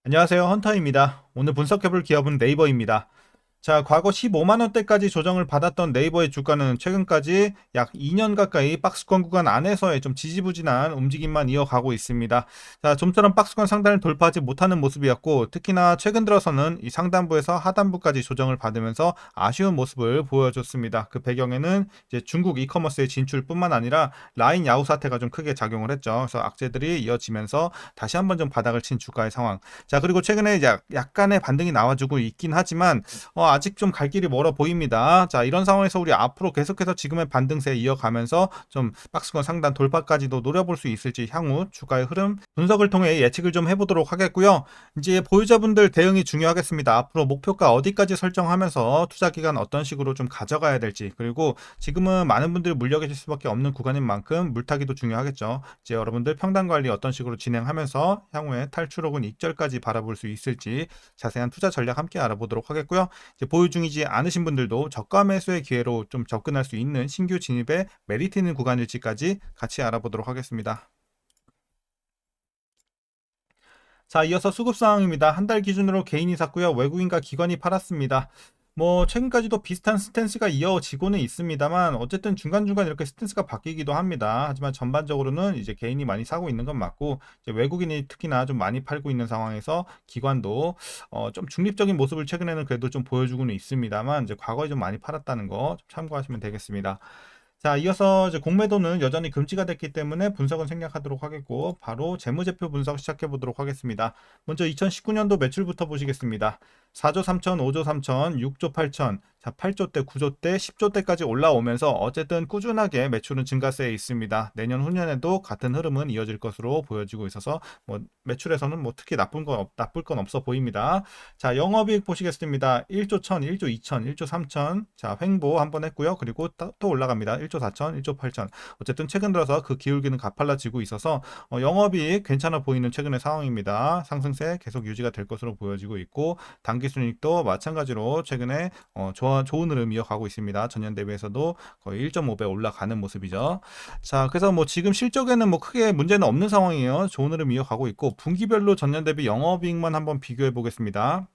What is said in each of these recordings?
안녕하세요. 헌터입니다. 오늘 분석해볼 기업은 네이버입니다. 자, 과거 15만원대까지 조정을 받았던 네이버의 주가는 최근까지 약 2년 가까이 박스권 구간 안에서의 좀 지지부진한 움직임만 이어가고 있습니다. 자, 좀처럼 박스권 상단을 돌파하지 못하는 모습이었고, 특히나 최근 들어서는 이 상단부에서 하단부까지 조정을 받으면서 아쉬운 모습을 보여줬습니다. 그 배경에는 이제 중국 이커머스의 진출뿐만 아니라 라인 야후 사태가 좀 크게 작용을 했죠. 그래서 악재들이 이어지면서 다시 한번 좀 바닥을 친 주가의 상황. 자, 그리고 최근에 이제 약간의 반등이 나와주고 있긴 하지만 아직 좀 갈 길이 멀어 보입니다. 자, 이런 상황에서 우리 앞으로 계속해서 지금의 반등세 이어가면서 좀 박스권 상단 돌파까지도 노려볼 수 있을지 향후 주가의 흐름 분석을 통해 예측을 좀 해보도록 하겠고요. 이제 보유자분들 대응이 중요하겠습니다. 앞으로 목표가 어디까지 설정하면서 투자 기간 어떤 식으로 좀 가져가야 될지, 그리고 지금은 많은 분들이 물려 계실 수밖에 없는 구간인 만큼 물타기도 중요하겠죠. 이제 여러분들 평단 관리 어떤 식으로 진행하면서 향후에 탈출 혹은 익절까지 바라볼 수 있을지 자세한 투자 전략 함께 알아보도록 하겠고요. 이제 보유 중이지 않으신 분들도 저가 매수의 기회로 좀 접근할 수 있는 신규 진입에 메리트 있는 구간일지까지 같이 알아보도록 하겠습니다. 자, 이어서 수급 상황입니다. 한 달 기준으로 개인이 샀고요. 외국인과 기관이 팔았습니다. 최근까지도 비슷한 스탠스가 이어지고는 있습니다만, 어쨌든 중간중간 이렇게 스탠스가 바뀌기도 합니다. 하지만 전반적으로는 이제 개인이 많이 사고 있는 건 맞고, 이제 외국인이 특히나 좀 많이 팔고 있는 상황에서 기관도 좀 중립적인 모습을 최근에는 그래도 좀 보여주고는 있습니다만, 이제 과거에 좀 많이 팔았다는 거 좀 참고하시면 되겠습니다. 자, 이어서 이제 공매도는 여전히 금지가 됐기 때문에 분석은 생략하도록 하겠고, 바로 재무제표 분석 시작해 보도록 하겠습니다. 먼저 2019년도 매출부터 보시겠습니다. 4조 3천, 5조 3천, 6조 8천, 자, 8조 대, 9조 대, 10조 대까지 올라오면서 어쨌든 꾸준하게 매출은 증가세에 있습니다. 내년 후년에도 같은 흐름은 이어질 것으로 보여지고 있어서 매출에서는 특히 나쁠 건 없어 보입니다. 자, 영업이익 보시겠습니다. 1조 1천, 1조 2천, 1조 3천. 자, 횡보 한번 했고요. 그리고 또 올라갑니다. 1조 4천, 1조 8천. 어쨌든 최근 들어서 그 기울기는 가팔라지고 있어서 영업이익 괜찮아 보이는 최근의 상황입니다. 상승세 계속 유지가 될 것으로 보여지고 있고, 당기순이익도 마찬가지로 최근에 좋은 흐름 이어가고 있습니다. 전년 대비해서도 거의 1.5배 올라가는 모습이죠. 자, 그래서 지금 실적에는 크게 문제는 없는 상황이에요. 좋은 흐름 이어가고 있고, 분기별로 전년 대비 영업이익만 한번 비교해 보겠습니다.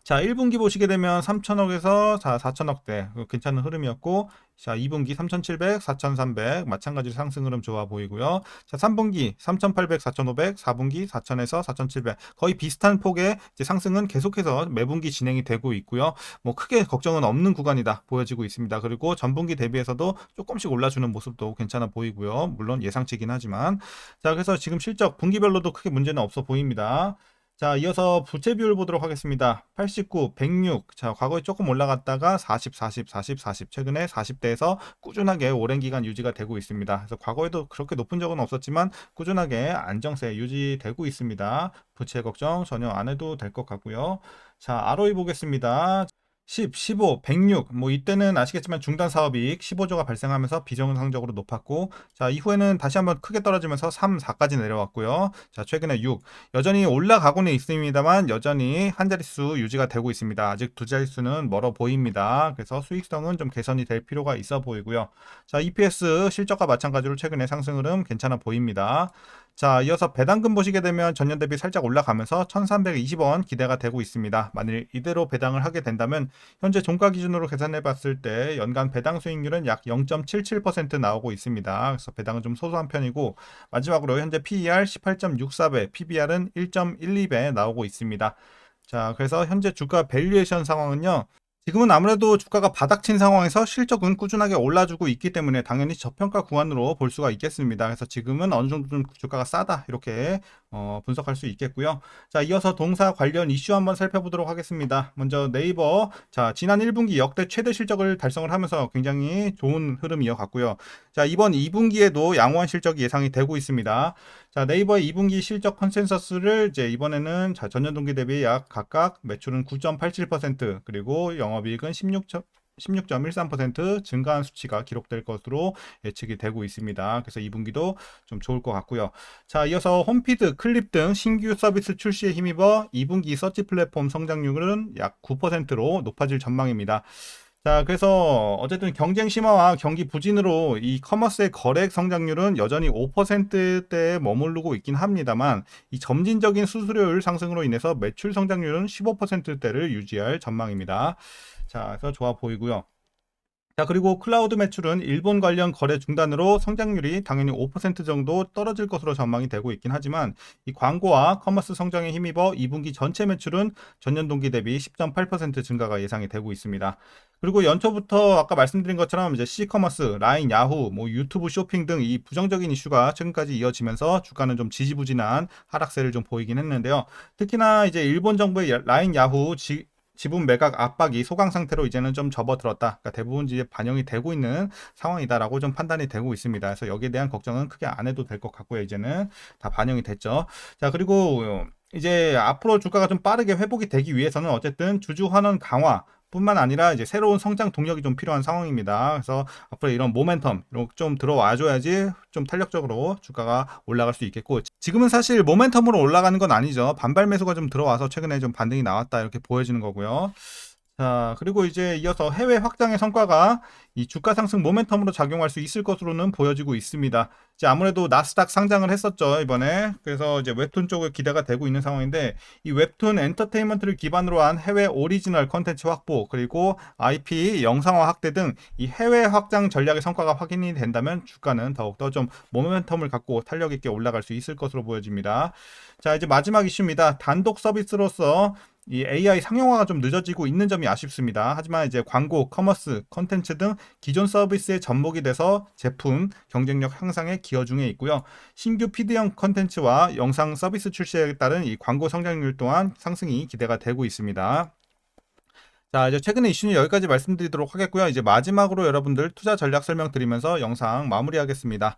자, 1분기 보시게 되면 3천억에서 4천억대 괜찮은 흐름이었고, 자, 2분기 3,700, 4,300 마찬가지로 상승 흐름 좋아 보이고요. 자, 3분기 3,800, 4,500, 4분기 4,000에서 4,700 거의 비슷한 폭의 이제 상승은 계속해서 매분기 진행이 되고 있고요. 크게 걱정은 없는 구간이다 보여지고 있습니다. 그리고 전분기 대비해서도 조금씩 올라주는 모습도 괜찮아 보이고요. 물론 예상치긴 하지만, 자, 그래서 지금 실적 분기별로도 크게 문제는 없어 보입니다. 자, 이어서 부채 비율 보도록 하겠습니다. 89, 106. 자, 과거에 조금 올라갔다가 40, 40, 40, 40. 최근에 40대에서 꾸준하게 오랜 기간 유지가 되고 있습니다. 그래서 과거에도 그렇게 높은 적은 없었지만 꾸준하게 안정세 유지되고 있습니다. 부채 걱정 전혀 안 해도 될 것 같고요. 자, ROE 보겠습니다. 10, 15, 106. 이때는 아시겠지만 중단 사업이익 15조가 발생하면서 비정상적으로 높았고, 자, 이후에는 다시 한번 크게 떨어지면서 3, 4까지 내려왔고요. 자, 최근에 6. 여전히 올라가고는 있습니다만 여전히 한 자릿수 유지가 되고 있습니다. 아직 두 자릿수는 멀어 보입니다. 그래서 수익성은 좀 개선이 될 필요가 있어 보이고요. 자, EPS 실적과 마찬가지로 최근에 상승 흐름 괜찮아 보입니다. 자, 이어서 배당금 보시게 되면 전년 대비 살짝 올라가면서 1,320원 기대가 되고 있습니다. 만일 이대로 배당을 하게 된다면 현재 종가 기준으로 계산해 봤을 때 연간 배당 수익률은 약 0.77% 나오고 있습니다. 그래서 배당은 좀 소소한 편이고, 마지막으로 현재 PER 18.64배, PBR은 1.12배 나오고 있습니다. 자, 그래서 현재 주가 밸류에이션 상황은요. 지금은 아무래도 주가가 바닥친 상황에서 실적은 꾸준하게 올라주고 있기 때문에 당연히 저평가 구간으로 볼 수가 있겠습니다. 그래서 지금은 어느 정도 좀 주가가 싸다 이렇게 분석할 수 있겠고요. 자, 이어서 동사 관련 이슈 한번 살펴보도록 하겠습니다. 먼저 네이버, 자, 지난 1분기 역대 최대 실적을 달성을 하면서 굉장히 좋은 흐름 이어갔고요. 자, 이번 2분기에도 양호한 실적이 예상이 되고 있습니다. 자, 네이버의 2분기 실적 컨센서스를 이제 이번에는 전년 동기 대비 약 각각 매출은 9.87% 그리고 영업이익은 16.13% 증가한 수치가 기록될 것으로 예측이 되고 있습니다. 그래서 2분기도 좀 좋을 것 같고요. 자, 이어서 홈피드, 클립 등 신규 서비스 출시에 힘입어 2분기 서치 플랫폼 성장률은 약 9%로 높아질 전망입니다. 자, 그래서 어쨌든 경쟁 심화와 경기 부진으로 이 커머스의 거래 성장률은 여전히 5%대에 머무르고 있긴 합니다만 이 점진적인 수수료율 상승으로 인해서 매출 성장률은 15%대를 유지할 전망입니다. 자, 그래서 좋아 보이고요. 자, 그리고 클라우드 매출은 일본 관련 거래 중단으로 성장률이 당연히 5% 정도 떨어질 것으로 전망이 되고 있긴 하지만 이 광고와 커머스 성장에 힘입어 2분기 전체 매출은 전년 동기 대비 10.8% 증가가 예상이 되고 있습니다. 그리고 연초부터 아까 말씀드린 것처럼 이제 C커머스, 라인, 야후, 뭐 유튜브 쇼핑 등 이 부정적인 이슈가 최근까지 이어지면서 주가는 좀 지지부진한 하락세를 좀 보이긴 했는데요. 특히나 이제 일본 정부의 라인, 야후, 지분 매각 압박이 소강 상태로 이제는 좀 접어들었다. 그러니까 대부분 이제 반영이 되고 있는 상황이다라고 좀 판단이 되고 있습니다. 그래서 여기에 대한 걱정은 크게 안 해도 될 것 같고요. 이제는 다 반영이 됐죠. 자, 그리고 이제 앞으로 주가가 좀 빠르게 회복이 되기 위해서는 어쨌든 주주 환원 강화 뿐만 아니라 이제 새로운 성장 동력이 좀 필요한 상황입니다. 그래서 앞으로 이런 모멘텀 좀 들어와줘야지 좀 탄력적으로 주가가 올라갈 수 있겠고, 지금은 사실 모멘텀으로 올라가는 건 아니죠. 반발 매수가 좀 들어와서 최근에 좀 반등이 나왔다 이렇게 보여지는 거고요. 자, 그리고 이제 이어서 해외 확장의 성과가 이 주가 상승 모멘텀으로 작용할 수 있을 것으로는 보여지고 있습니다. 이제 아무래도 나스닥 상장을 했었죠, 이번에. 그래서 이제 웹툰 쪽에 기대가 되고 있는 상황인데, 이 웹툰 엔터테인먼트를 기반으로 한 해외 오리지널 컨텐츠 확보, 그리고 IP 영상화 확대 등 이 해외 확장 전략의 성과가 확인이 된다면 주가는 더욱더 좀 모멘텀을 갖고 탄력 있게 올라갈 수 있을 것으로 보여집니다. 자, 이제 마지막 이슈입니다. 단독 서비스로서 이 AI 상용화가 좀 늦어지고 있는 점이 아쉽습니다. 하지만 이제 광고, 커머스, 컨텐츠 등 기존 서비스에 접목이 돼서 제품 경쟁력 향상에 기여 중에 있고요. 신규 피드형 컨텐츠와 영상 서비스 출시에 따른 이 광고 성장률 또한 상승이 기대가 되고 있습니다. 자, 이제 최근의 이슈는 여기까지 말씀드리도록 하겠고요. 이제 마지막으로 여러분들 투자 전략 설명드리면서 영상 마무리하겠습니다.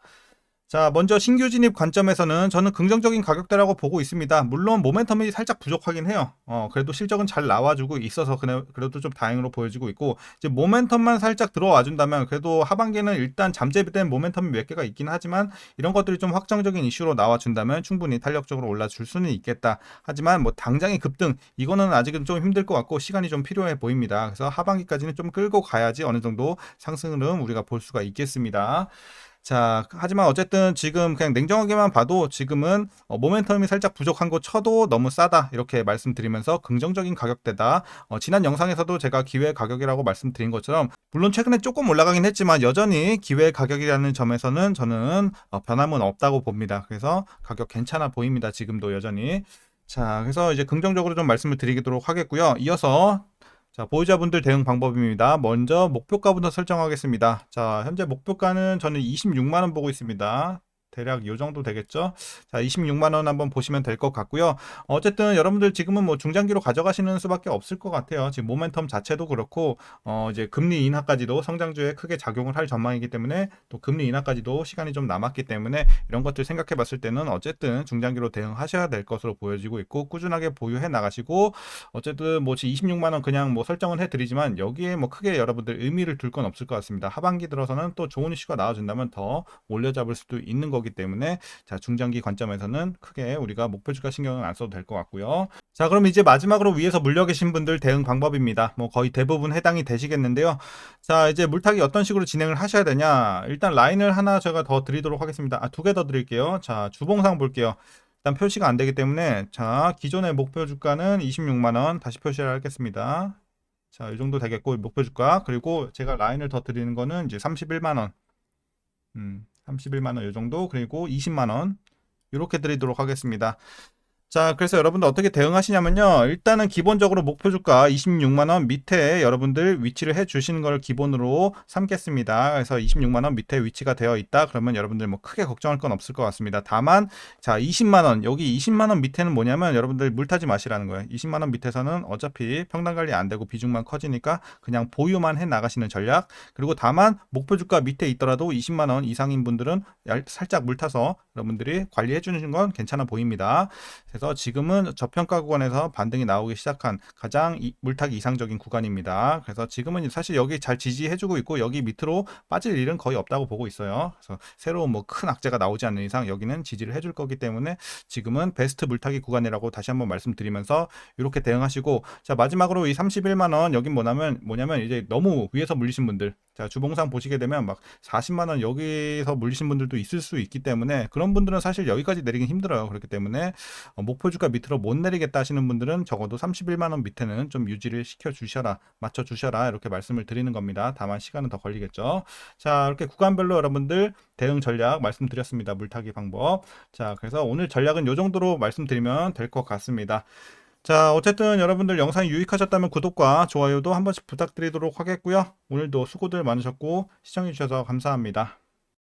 자, 먼저 신규 진입 관점에서는 저는 긍정적인 가격대라고 보고 있습니다. 물론 모멘텀이 살짝 부족하긴 해요. 그래도 실적은 잘 나와주고 있어서 그래도 좀 다행으로 보여지고 있고, 이제 모멘텀만 살짝 들어와 준다면 그래도 하반기에는 일단 잠재된 모멘텀이 몇 개가 있긴 하지만 이런 것들이 좀 확정적인 이슈로 나와준다면 충분히 탄력적으로 올라줄 수는 있겠다. 하지만 뭐 당장의 급등 이거는 아직은 좀 힘들 것 같고 시간이 좀 필요해 보입니다. 그래서 하반기까지는 좀 끌고 가야지 어느 정도 상승은 우리가 볼 수가 있겠습니다. 자, 하지만 어쨌든 지금 그냥 냉정하게만 봐도 지금은 모멘텀이 살짝 부족한 거 쳐도 너무 싸다 이렇게 말씀드리면서 긍정적인 가격대다. 지난 영상에서도 제가 기회 가격이라고 말씀드린 것처럼 물론 최근에 조금 올라가긴 했지만 여전히 기회 가격이라는 점에서는 저는 변함은 없다고 봅니다. 그래서 가격 괜찮아 보입니다. 지금도 여전히. 자, 그래서 이제 긍정적으로 좀 말씀을 드리도록 하겠고요. 이어서 자, 보유자분들 대응 방법입니다. 먼저 목표가부터 설정하겠습니다. 자, 현재 목표가는 저는 26만원 보고 있습니다. 대략 요 정도 되겠죠. 자, 26만원 한번 보시면 될 것 같고요. 어쨌든 여러분들 지금은 뭐 중장기로 가져가시는 수밖에 없을 것 같아요. 지금 모멘텀 자체도 그렇고 이제 금리 인하까지도 성장주에 크게 작용을 할 전망이기 때문에 또 금리 인하까지도 시간이 좀 남았기 때문에 이런 것들 생각해 봤을 때는 어쨌든 중장기로 대응하셔야 될 것으로 보여지고 있고 꾸준하게 보유해 나가시고, 어쨌든 뭐 26만원 그냥 뭐 설정은 해드리지만 여기에 뭐 크게 여러분들 의미를 둘 건 없을 것 같습니다. 하반기 들어서는 또 좋은 이슈가 나와준다면 더 올려잡을 수도 있는 거기 때문에 자, 중장기 관점에서는 크게 우리가 목표 주가 신경은 안 써도 될 것 같고요. 자, 그럼 이제 마지막으로 위에서 물려 계신 분들 대응 방법입니다. 뭐 거의 대부분 해당이 되시겠는데요. 자, 이제 물타기 어떤 식으로 진행을 하셔야 되냐. 일단 라인을 하나 제가 더 드리도록 하겠습니다. 두 개 더 드릴게요. 자, 주봉상 볼게요. 일단 표시가 안 되기 때문에 자, 기존의 목표 주가는 26만원 다시 표시를 하겠습니다. 자, 이 정도 되겠고 목표 주가, 그리고 제가 라인을 더 드리는 거는 이제 31만원 31만원 요 정도, 그리고 20만원 이렇게 드리도록 하겠습니다. 자, 그래서 여러분들 어떻게 대응하시냐면요. 일단은 기본적으로 목표 주가 26만원 밑에 여러분들 위치를 해 주시는 걸 기본으로 삼겠습니다. 그래서 26만원 밑에 위치가 되어 있다. 그러면 여러분들 뭐 크게 걱정할 건 없을 것 같습니다. 다만, 자, 20만원, 여기 20만원 밑에는 뭐냐면 여러분들 물타지 마시라는 거예요. 20만원 밑에서는 어차피 평단 관리 안 되고 비중만 커지니까 그냥 보유만 해 나가시는 전략. 그리고 다만, 목표 주가 밑에 있더라도 20만원 이상인 분들은 살짝 물타서 여러분들이 관리해 주는 건 괜찮아 보입니다. 그래서 지금은 저평가 구간에서 반등이 나오기 시작한 가장 물타기 이상적인 구간입니다. 그래서 지금은 사실 여기 잘 지지해주고 있고 여기 밑으로 빠질 일은 거의 없다고 보고 있어요. 그래서 새로운 뭐 큰 악재가 나오지 않는 이상 여기는 지지를 해줄 거기 때문에 지금은 베스트 물타기 구간이라고 다시 한번 말씀드리면서 이렇게 대응하시고, 자 마지막으로 이 31만 원 여긴 뭐냐면 이제 너무 위에서 물리신 분들, 자 주봉상 보시게 되면 막 40만 원 여기서 물리신 분들도 있을 수 있기 때문에 그런 분들은 사실 여기까지 내리긴 힘들어요. 그렇기 때문에 목표 주가 밑으로 못 내리겠다 하시는 분들은 적어도 31만 원 밑에는 좀 유지를 시켜 주셔라, 맞춰 주셔라, 이렇게 말씀을 드리는 겁니다. 다만 시간은 더 걸리겠죠. 자 이렇게 구간별로 여러분들 대응 전략 말씀드렸습니다. 물타기 방법. 자 그래서 오늘 전략은 이 정도로 말씀드리면 될 것 같습니다. 자 어쨌든 여러분들 영상이 유익하셨다면 구독과 좋아요도 한 번씩 부탁드리도록 하겠고요. 오늘도 수고들 많으셨고 시청해 주셔서 감사합니다.